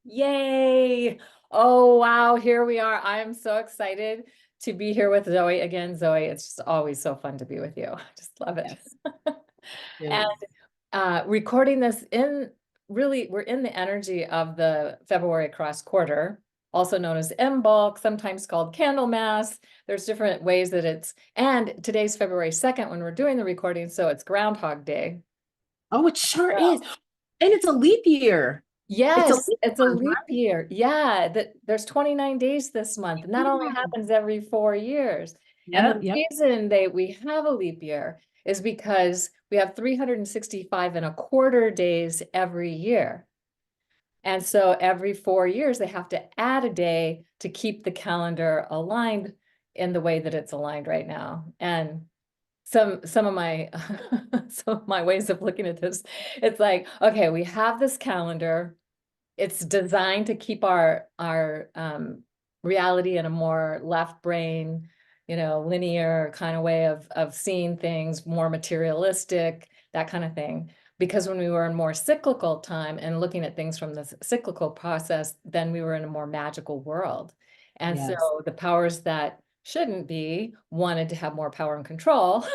Yay! Oh, wow, here we are. I am so excited to be here with Zoe again. Zoe, it's just always so fun to be with you. I just love it. Yes. And Yes. recording this in really, we're in the energy of the February cross quarter, also known as M bulk, sometimes called Candlemas. There's different ways that and today's February 2nd when we're doing the recording, so it's Groundhog Day. Oh, it sure is. Wow. And it's a leap year. It's a Yes, leap it's a month, leap right? year. Yeah, there's 29 days this month, and that only Yeah. happens every 4 years. And Yep. the Yep. reason we have a leap year is because we have 365 and a quarter days every year. And so every 4 years, they have to add a day to keep the calendar aligned in the way that it's aligned right now. And some of my some of my ways of looking at this, it's like, okay, we have this calendar. It's designed to keep our reality in a more left brain, linear kind of way of seeing things, more materialistic, that kind of thing. Because when we were in more cyclical time and looking at things from the cyclical process, then we were in a more magical world. And so Yes. the powers that shouldn't be wanted to have more power and control.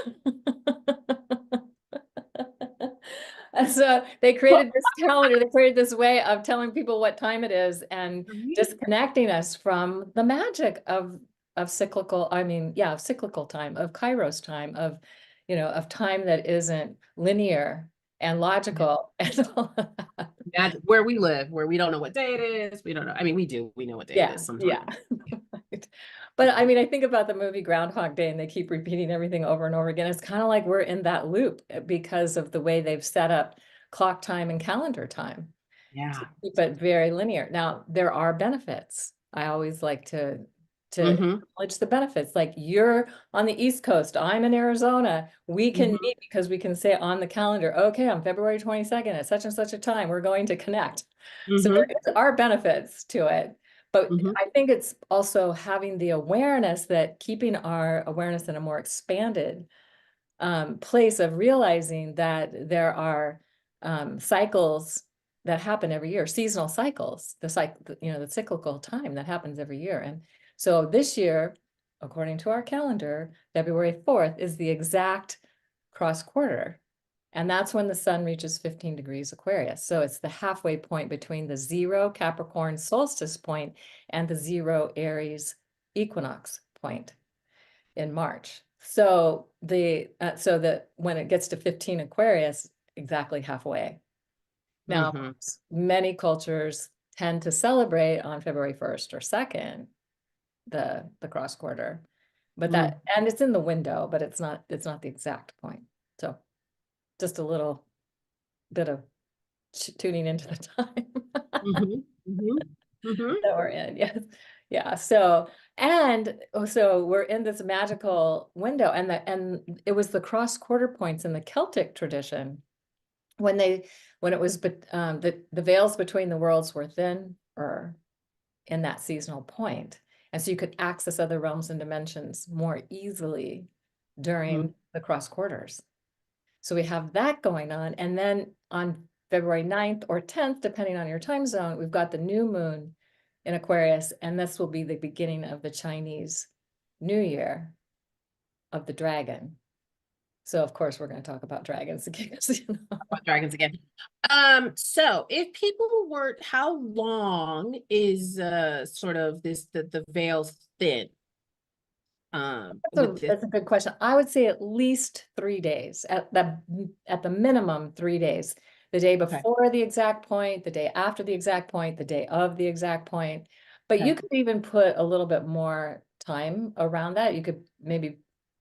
And so they Well, created this calendar, they created this way of telling people what time it is and right? disconnecting us from the magic of cyclical, I mean, yeah, of cyclical time, of Kairos time, of time that isn't linear and Yeah. logical and all of that. Where we live, where we don't know what day it is. We don't know. I mean, we do. We know what day it Yeah, is sometimes. yeah. Right. But I mean, I think about the movie Groundhog Day and they keep repeating everything over and over again. It's kind of like we're in that loop because of the way they've set up clock time and calendar time to Yeah. keep it very linear. Now, there are benefits. I always like to Mm-hmm. acknowledge the benefits. Like you're on the East Coast, I'm in Arizona. We can Mm-hmm. meet because we can say on the calendar, okay, on February 22nd at such and such a time, we're going to connect. So Mm-hmm. there are benefits to it. But Mm-hmm. I think it's also having the awareness that keeping our awareness in a more expanded place of realizing that there are cycles that happen every year, seasonal cycles, the cyclical time that happens every year. And so this year, according to our calendar, February 4th is the exact cross quarter. And that's when the sun reaches 15 degrees Aquarius. So it's the halfway point between the 0 Capricorn solstice point and the 0 Aries equinox point in March. So when it gets to 15 Aquarius, exactly halfway. Now, Mm-hmm. many cultures tend to celebrate on February 1st or 2nd, the cross quarter. But Mm-hmm. and it's in the window, but it's not the exact point. So just a little bit of tuning into the time. Mm-hmm. Mm-hmm. Mm-hmm. That we're in. Yes. Yeah. So we're in this magical window, and it was the cross quarter points in the Celtic tradition when when it was the veils between the worlds were thin or in that seasonal point. And so you could access other realms and dimensions more easily during the cross quarters. So we have that going on. And then on February 9th or 10th, depending on your time zone, we've got the new moon in Aquarius, and this will be the beginning of the Chinese New Year of the dragon. So of course we're going to talk about dragons again. About dragons again. So if people were, how long is sort of the veil thin? With this. That's a good question. I would say at least 3 days, at the minimum 3 days. The day Okay. before the exact point, the day after the exact point, the day of the exact point. But you Okay. could even put a little bit more time around that. You could maybe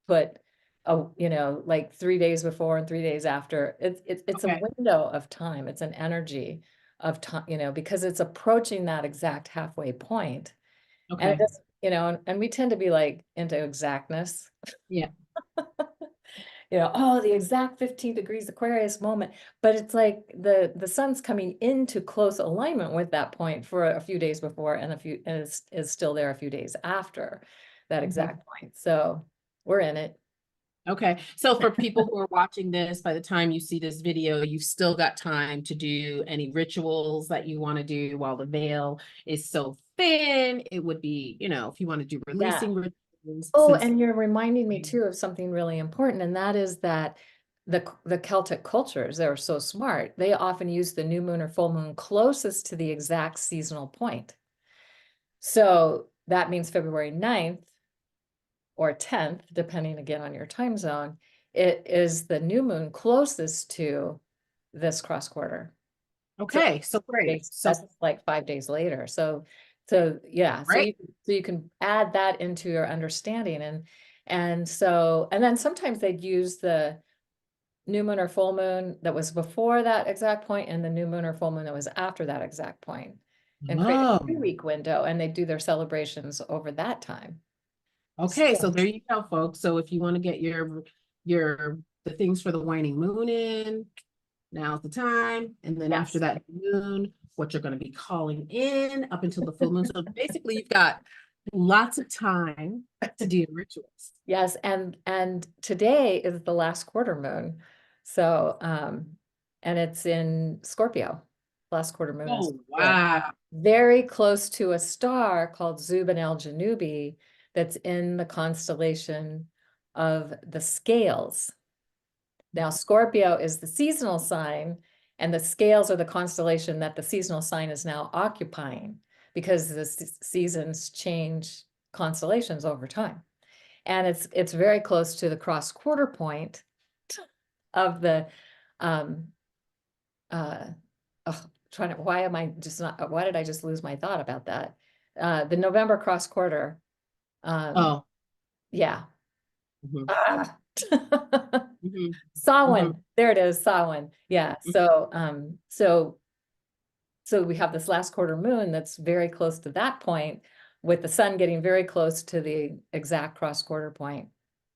put like 3 days before and 3 days after. It's a Okay. window of time. It's an energy of time, because it's approaching that exact halfway point. And it Okay. does, and we tend to be like into exactness, Yeah. oh, the exact 15 degrees Aquarius moment. But it's like the sun's coming into close alignment with that point for a few days before and is still there a few days after that Mhm. exact point. So we're in it. Okay, so for people who are watching this, by the time you see this video, you've still got time to do any rituals that you want to do while the veil is so thin. It would be, you know, if you want to do Yeah. releasing rituals, Oh, since and you're reminding me too of something really important, and that is that the Celtic cultures, they're so smart. They often use the new moon or full moon closest to the exact seasonal point. So that means February 9th or 10th, depending again on your time zone, it is the new moon closest to this cross quarter. So okay, so great. So that's like 5 days later. So yeah, right. so you can add that into your understanding, and then sometimes they'd use the new moon or full moon that was before that exact point and the new moon or full moon that was after that exact point, and create a Oh, 2 week window, and they do their celebrations over that time. okay, So so there you go, folks. So if you want to get your the things for the waning moon in, now's the time. And then after yes, that moon, what you're going to be calling in up until the full moon. So basically, you've got lots of time to do your rituals. yes, and today is the last quarter moon. So and it's in Scorpio. Last quarter moon in Oh, Scorpio. wow. Very close to a star called Zuban el Janubi that's in the constellation of the scales. Now, Scorpio is the seasonal sign, and the scales are the constellation that the seasonal sign is now occupying, because the seasons change constellations over time. And it's very close to the cross quarter point of the um trying to, why am I just not, why did I just lose my thought about that? The November cross quarter. Oh. Yeah. Mhm, Ah. mhm, mhm, Samhain, there it is, Samhain. Yeah. mhm. So we have this last quarter moon that's very close to that point, with the sun getting very close to the exact cross quarter point.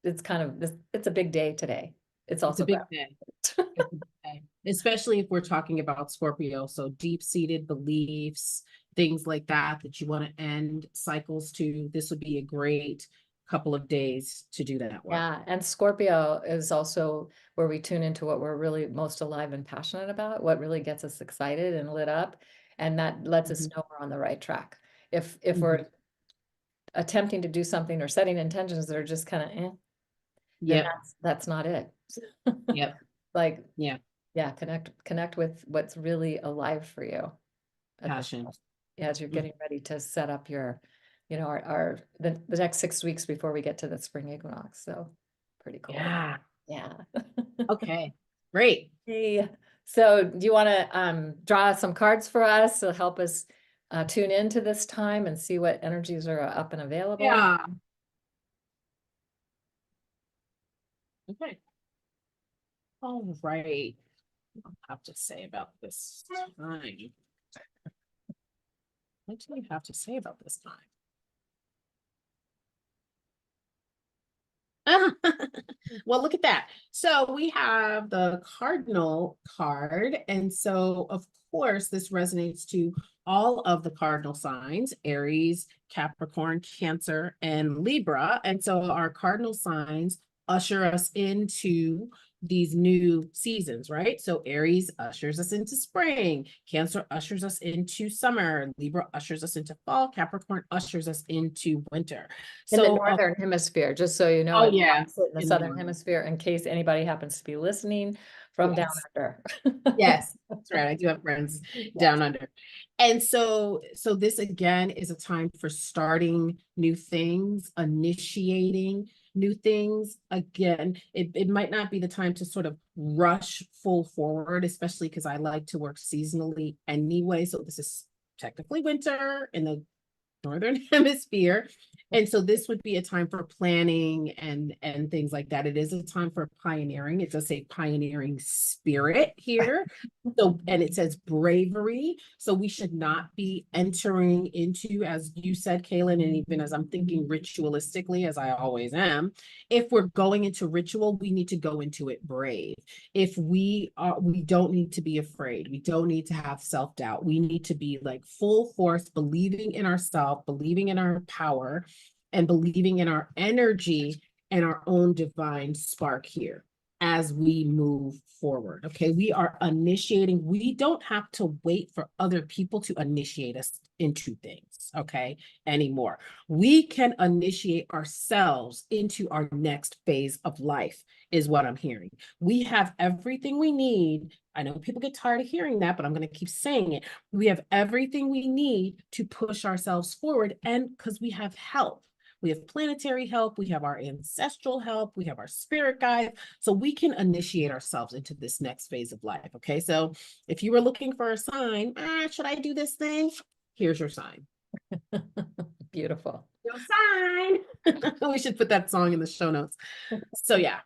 It's kind of this, it's a big day today. It's It's a also big day. ground. It's a big day. Especially if we're talking about Scorpio. So deep-seated beliefs, things like that, that you want to end cycles to. This would be a great couple of days to do that work. Yeah, and Scorpio is also where we tune into what we're really most alive and passionate about, what really gets us excited and lit up, and that lets us Mhm, know we're on the right track. If mhm. we're attempting to do something or setting intentions that are just kind of then Yep, that's not it. yep, Like, yeah. yeah, connect with what's really alive for you at this Passion. point. Yeah, as you're Mm, getting ready to set up your, our the next 6 weeks before we get to the spring equinox. So pretty cool. yeah. Yeah. Okay. Great. Hey, so do you want to draw some cards for us to help us tune into this time and see what energies are up and available? Yeah. Okay. All right. I'll have to say about this time. What do you have to say about this time? Well, look at that. So we have the cardinal card. And so, of course, this resonates to all of the cardinal signs: Aries, Capricorn, Cancer, and Libra. And so our cardinal signs usher us into these new seasons, right? So Aries ushers us into spring, Cancer ushers us into summer, Libra ushers us into fall, Capricorn ushers us into winter. In the So, northern hemisphere, just so you know, oh it's yeah, opposite in the in the southern north. hemisphere, in case anybody happens to be listening from down Yes. under. Yes, that's right. I do have friends Yes. down under. And so this again is a time for starting new things, initiating new things. Again, it might not be the time to sort of rush full forward, especially because I like to work seasonally anyway. So this is technically winter in the northern hemisphere, and so this would be a time for planning and things like that. It is a time for pioneering. It does say pioneering spirit here. So, and it says bravery. So we should not be entering into, as you said, Cayelin, and even as I'm thinking ritualistically, as I always am, if we're going into ritual, we need to go into it brave. If we don't need to be afraid. We don't need to have self-doubt. We need to be like full force, believing in ourselves, believing in our power, and believing in our energy, and our own divine spark here as we move forward. Okay, we are initiating. We don't have to wait for other people to initiate us into things, okay, anymore. We can initiate ourselves into our next phase of life, is what I'm hearing. We have everything we need. I know people get tired of hearing that, but I'm going to keep saying it. We have everything we need to push ourselves forward, and because we have help. We have planetary help, we have our ancestral help, we have our spirit guides, so we can initiate ourselves into this next phase of life, okay? So if you were looking for a sign, should I do this thing? Here's your sign. Beautiful. Your sign. We should put that song in the show notes. So yeah.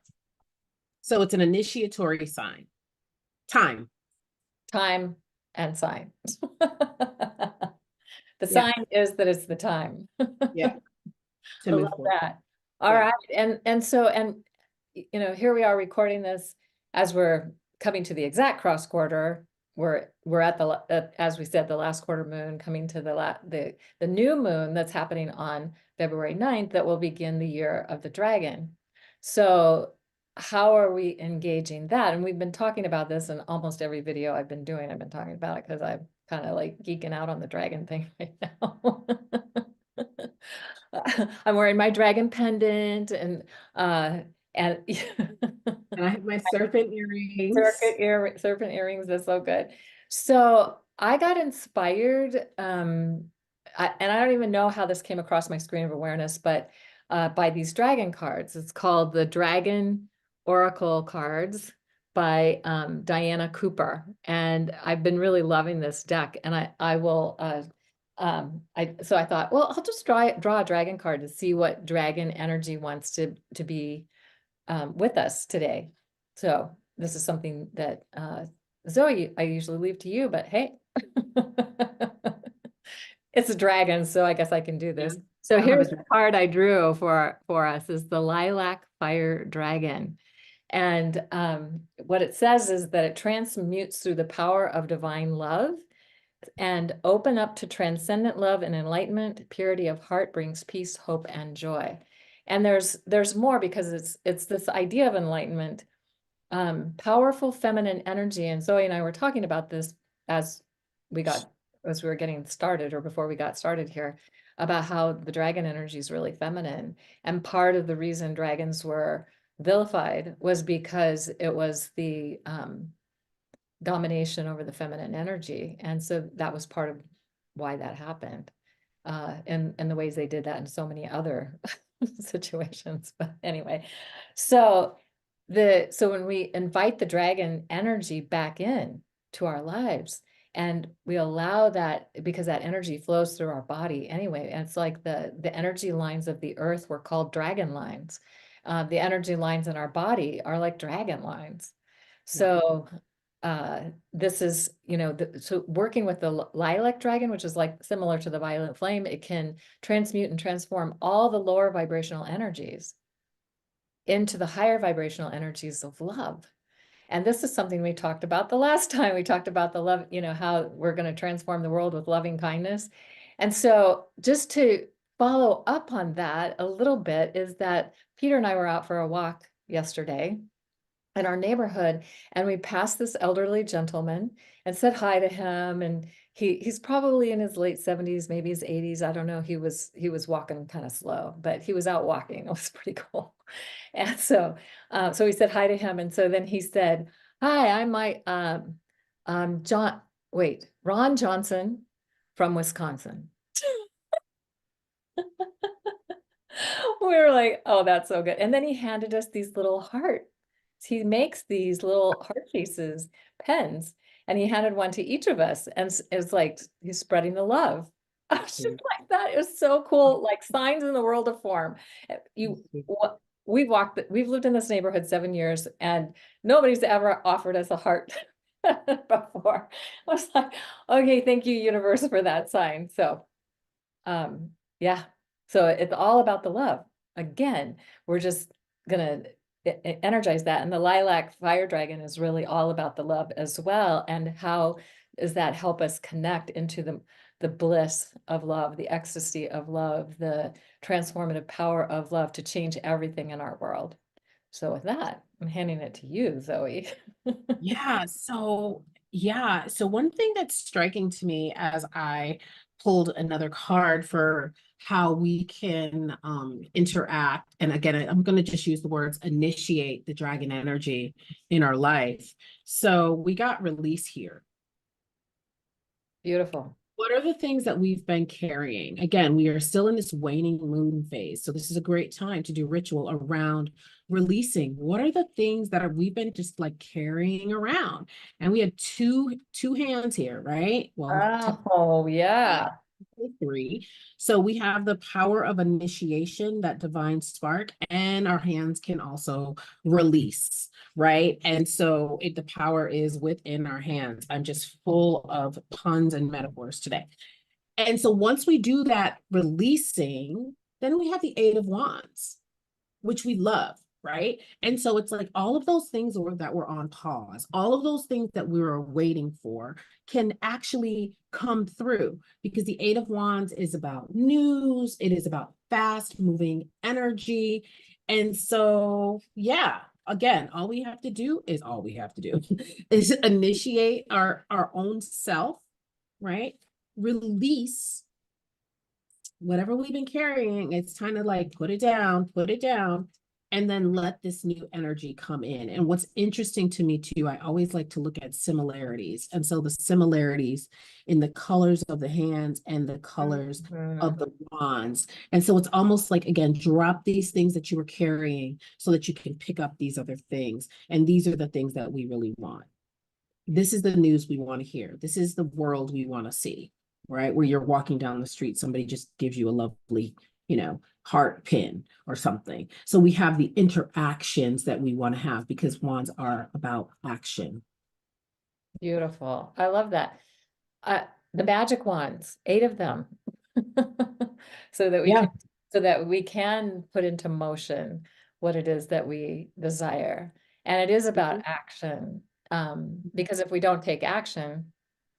So it's an initiatory sign. Time. Time and sign. The Yeah. sign is that it's the time. Yeah. I love that. All Yeah. right. And so, you know, here we are recording this as we're coming to the exact cross quarter. We're at the, as we said, the last quarter moon, coming to the new moon that's happening on February 9th, that will begin the year of the dragon. So how are we engaging that? And we've been talking about this in almost every video I've been doing. I've been talking about it because I'm kind of like geeking out on the dragon thing right now. I'm wearing my dragon pendant and And I have my serpent earrings. serpent earrings. That's so good. So I got inspired, and I don't even know how this came across my screen of awareness, but by these dragon cards. It's called the Dragon Oracle cards by Diana Cooper, and I've been really loving this deck. And I will so I thought, well, I'll just draw a dragon card to see what dragon energy wants to be with us today. So this is something that Zoe, I usually leave to you, but hey, it's a dragon, so I guess I can do this. Yeah, So I'll have here's a the card I drew for us is the Lilac Fire Dragon. And what it says is that it transmutes through the power of divine love and open up to transcendent love and enlightenment. Purity of heart brings peace, hope, and joy. And there's more, because it's this idea of enlightenment, powerful feminine energy. And Zoe and I were talking about this as we were getting started, or before we got started here, about how the dragon energy is really feminine. And part of the reason dragons were vilified was because it was the domination over the feminine energy. And so that was part of why that happened. And the ways they did that in so many other situations. But anyway, so when we invite the dragon energy back in to our lives, and we allow that, because that energy flows through our body anyway, and it's like the energy lines of the earth were called dragon lines. The energy lines in our body are like dragon lines. So this is, you know, so working with the lilac dragon, which is like similar to the violet flame, it can transmute and transform all the lower vibrational energies into the higher vibrational energies of love. And this is something we talked about the last time. We talked about the love, you know, how we're going to transform the world with loving kindness. And so just to follow up on that a little bit is that Peter and I were out for a walk yesterday in our neighborhood, and we passed this elderly gentleman and said hi to him. And he's probably in his late 70s, maybe his 80s. I don't know. He was walking kind of slow, but he was out walking. It was pretty cool. And so we said hi to him. And so then he said, hi, I'm Ron Johnson from Wisconsin. We were like, oh, that's so good. And then he handed us these little hearts. He makes these little heart faces pens, and he handed one to each of us, and it's like he's spreading the love. I was just like, that is so cool, like signs in the world of form. We've lived in this neighborhood 7 years, and nobody's ever offered us a heart before. I was like, okay, thank you, universe, for that sign. So yeah, so it's all about the love. Again, we're just gonna energize that. And the Lilac Fire Dragon is really all about the love as well. And how does that help us connect into the bliss of love, the ecstasy of love, the transformative power of love to change everything in our world. So with that, I'm handing it to you, Zoe. So one thing that's striking to me as I pulled another card for how we can interact, and again, I'm going to just use the words initiate the dragon energy in our life. So we got release here. Beautiful. What are the things that we've been carrying? Again, we are still in this waning moon phase. So this is a great time to do ritual around releasing. What are the things that we've been just like carrying around? And we have two hands here, right? Well, Oh, yeah. three. So we have the power of initiation, that divine spark, and our hands can also release, right? And so the power is within our hands. I'm just full of puns and metaphors today. And so once we do that releasing, then we have the Eight of Wands, which we love, right? And so it's like all of those things that were on pause, all of those things that we were waiting for can actually come through, because the Eight of Wands is about news, it is about fast moving energy. And so, yeah, again, all we have to do is initiate our own self, right? Release whatever we've been carrying. It's time to like put it down, and then let this new energy come in. And what's interesting to me too, I always like to look at similarities. And so the similarities in the colors of the hands and the colors of the wands. And so it's almost like, again, drop these things that you were carrying so that you can pick up these other things. And these are the things that we really want. This is the news we want to hear. This is the world we want to see, right? Where you're walking down the street, somebody just gives you a lovely, heart pin or something. So we have the interactions that we want to have, because wands are about action. Beautiful. I love that. The magic wands, 8 of them. So that we Yeah. can, so that we can put into motion what it is that we desire. And it is about action. Because if we don't take action,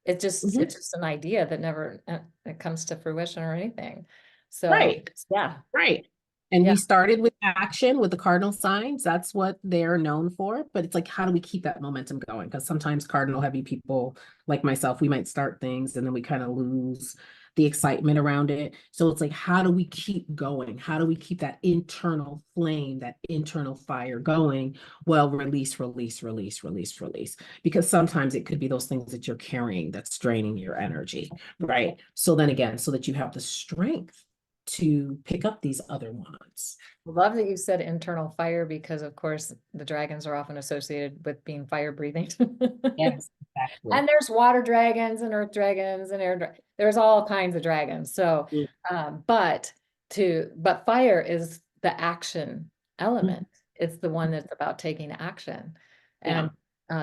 it's just an idea that never it comes to fruition or anything. So Right. yeah. Right. And Yeah. we started with action with the cardinal signs. That's what they're known for. But it's like, how do we keep that momentum going? Because sometimes cardinal heavy people like myself, we might start things and then we kind of lose the excitement around it. So it's like, how do we keep going? How do we keep that internal flame, that internal fire going? Well, release, release, release, release, release. Because sometimes it could be those things that you're carrying that's draining your energy, right? So then again, so that you have the strength to pick up these other wands. Love that you said internal fire, because of course the dragons are often associated with being fire breathing. Yes, exactly. And there's water dragons and earth dragons and there's all kinds of dragons. So, but fire is the action element. It's the one that's about taking action and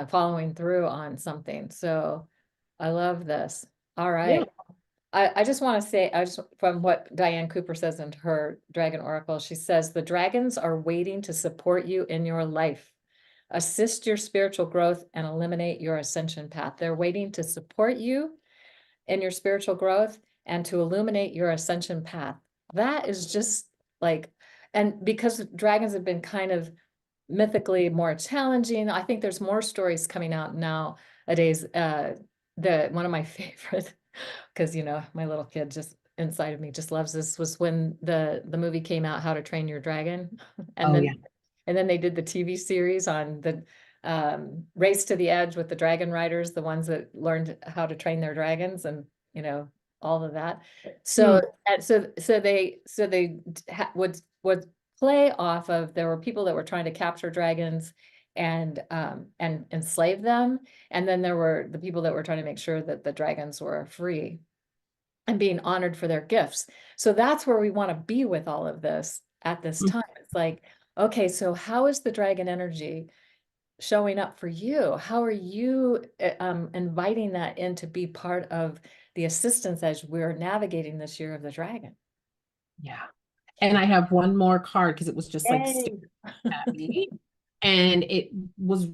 following through on something. So I love this. All right. I just want to say, from what Diane Cooper says in her Dragon Oracle, she says, the dragons are waiting to support you in your life, assist your spiritual growth, and eliminate your ascension path. They're waiting to support you in your spiritual growth and to illuminate your ascension path. That is just like, and because dragons have been kind of mythically more challenging, I think there's more stories coming out nowadays. One of my favorite, because my little kid just inside of me just loves this, was when the movie came out, How to Train Your Dragon, and then they did the TV series on the Race to the Edge with the dragon riders, the ones that learned how to train their dragons, and all of that. So they would play off of, there were people that were trying to capture dragons and enslave them, and then there were the people that were trying to make sure that the dragons were free and being honored for their gifts. So that's where we want to be with all of this at this time. It's like, okay, so how is the dragon energy showing up for you? How are you inviting that in to be part of the assistance as we're navigating this year of the dragon? Yeah. And I have one more card because it was just like staring at me. And it was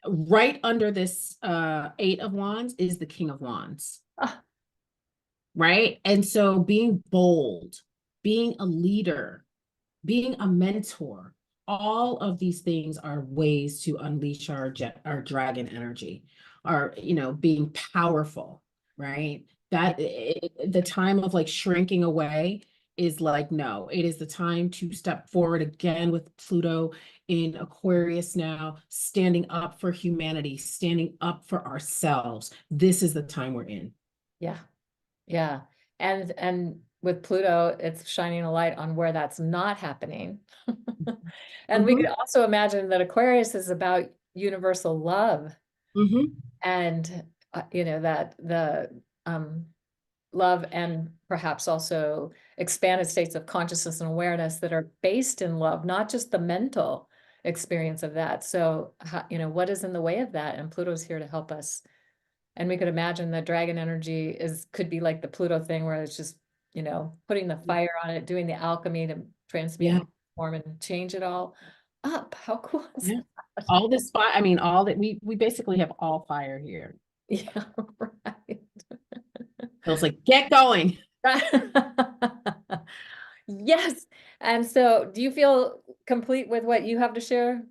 right under this Eight of Wands is the King of Wands. right? And so being bold, being a leader, being a mentor, all of these things are ways to unleash our dragon energy, our, being powerful, right? The time of like shrinking away is like, no, it is the time to step forward again with Pluto in Aquarius now, standing up for humanity, standing up for ourselves. This is the time we're in. Yeah. Yeah. And with Pluto, it's shining a light on where that's not happening. And we could Hmm. also imagine that Aquarius is about universal love, Hmm. and that the um love and perhaps also expanded states of consciousness and awareness that are based in love, not just the mental experience of that. So, what is in the way of that? And Pluto's here to help us. And we could imagine that dragon energy could be like the Pluto thing where it's just, putting the fire on it, doing the alchemy to transmute Yeah, and form and change it all up. How cool is yeah. that? All this fire, I mean, all that we basically have all fire here. Yeah, right. Feels like, get going. Yes. And so do you feel complete with what you have to share,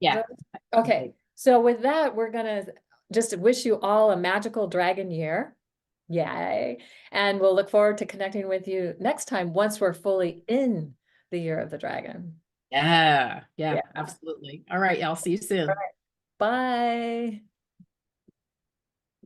Yeah. Rose? Okay. So with that, we're gonna just wish you all a magical dragon year. Yay. And we'll look forward to connecting with you next time once we're fully in the year of the dragon. Yeah, yeah, Yeah. absolutely. All right, y'all. See you All soon. right. Bye.